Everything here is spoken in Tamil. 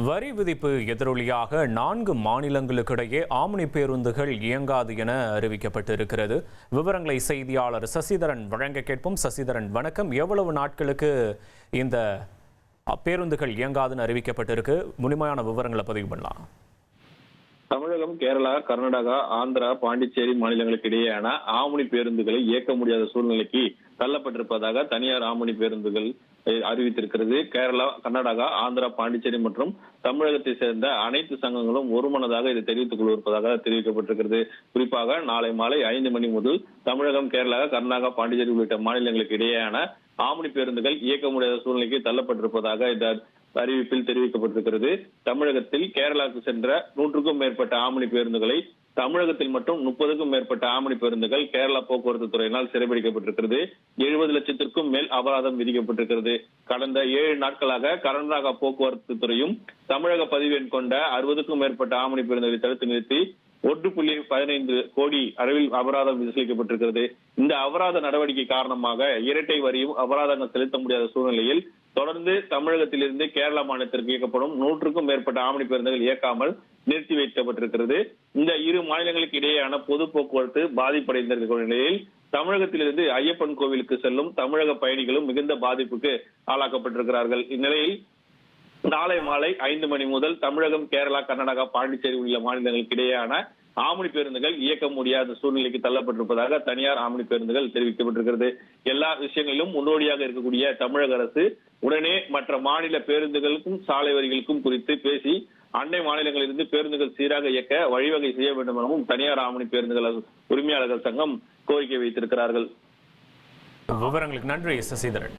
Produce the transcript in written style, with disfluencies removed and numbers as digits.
வரி விதிப்பு எதிரொலியாக 4 மாநிலங்களுக்கிடையே ஆம்னி பேருந்துகள் இயங்காது என அறிவிக்கப்பட்டிருக்கிறது. விவரங்களை செய்தியாளர் சசிதரன் வழங்க கேட்போம். சசிதரன், வணக்கம். எவ்வளவு நாட்களுக்கு இந்த பேருந்துகள் இயங்காதுன்னு அறிவிக்கப்பட்டிருக்கு? முழுமையான விவரங்களை பதிவு பண்ணலாம். தமிழகம், கேரளா, கர்நாடகா, ஆந்திரா, பாண்டிச்சேரி மாநிலங்களுக்கு இடையேயான ஆம்னி பேருந்துகளை இயக்க முடியாத சூழ்நிலைக்கு தள்ளப்பட்டிருப்பதாக தனியார் ஆம்னி பேருந்துகள் அறிவித்திருக்கிறது. கேரளா, கர்நாடகா, ஆந்திரா, பாண்டிச்சேரி மற்றும் தமிழகத்தை சேர்ந்த அனைத்து சங்கங்களும் ஒருமனதாக இதை தெரிவித்துக் கொள்வதாக தெரிவிக்கப்பட்டிருக்கிறது. குறிப்பாக நாளை மாலை 5 மணி முதல் தமிழகம், கேரளா, கர்நாடகா, பாண்டிச்சேரி உள்ளிட்ட மாநிலங்களுக்கு இடையேயான ஆம்னி பேருந்துகள் இயக்க முடியாத சூழ்நிலைக்கு தள்ளப்பட்டிருப்பதாக இந்த அறிவிப்பில் தெரிவிக்கப்பட்டிருக்கிறது. தமிழகத்தில் கேரளாவுக்கு சென்ற 100க்கும் மேற்பட்ட ஆம்னி பேருந்துகளை, தமிழகத்தில் மட்டும் 30க்கும் மேற்பட்ட ஆம்னி பேருந்துகள் கேரளா போக்குவரத்து துறையினால் சிறைபிடிக்கப்பட்டிருக்கிறது. 70 லட்சத்திற்கும் மேல் அபராதம் விதிக்கப்பட்டிருக்கிறது. கடந்த 7 நாட்களாக கர்நாடகா போக்குவரத்து துறையும் தமிழக பதிவு எண் கொண்ட 60க்கும் மேற்பட்ட ஆம்னி பேருந்துகளை தடுத்து நிறுத்தி 1.15 கோடி அளவில் அபராதம் விதிக்கப்பட்டிருக்கிறது. இந்த அபராத நடவடிக்கை காரணமாக இரட்டை வரியும் அபராதங்கள் செலுத்த முடியாத சூழ்நிலையில் தொடர்ந்து தமிழகத்திலிருந்து கேரளா மாநிலத்திற்கு இயக்கப்படும் 100க்கும் மேற்பட்ட ஆம்னி பேருந்துகள் இயக்காமல் நிறுத்தி வைக்கப்பட்டிருக்கிறது. இந்த இரு மாநிலங்களுக்கு இடையேயான பொது போக்குவரத்து பாதிப்படைந்திருக்கிற நிலையில் தமிழகத்திலிருந்து ஐயப்பன் கோவிலுக்கு செல்லும் தமிழக பயணிகளும் மிகுந்த பாதிப்புக்கு ஆளாக்கப்பட்டிருக்கிறார்கள். இந்நிலையில் நாளை மாலை 5 மணி முதல் தமிழகம், கேரளா, கர்நாடகா, பாண்டிச்சேரி உள்ள மாநிலங்களுக்கு இடையேயான ஆம்னி பேருந்துகள் இயக்க முடியாத சூழ்நிலைக்கு தள்ளப்பட்டிருப்பதாக தனியார் ஆம்னி பேருந்துகள் தெரிவிக்கப்பட்டிருக்கிறது. எல்லா விஷயங்களிலும் முன்னோடியாக இருக்கக்கூடிய தமிழக அரசு உடனே மற்ற மாநில பேருந்துகளுக்கும் சாலை வரிகளுக்கும் குறித்து பேசி அண்டை மாநிலங்களிலிருந்து பேருந்துகள் சீராக இயக்க வழிவகை செய்ய வேண்டும் எனவும் தனியார் ஆம்னி பேருந்துகள் உரிமையாளர்கள் சங்கம் கோரிக்கை வைத்திருக்கிறார்கள். விவரங்களுக்கு நன்றி சசிதரன்.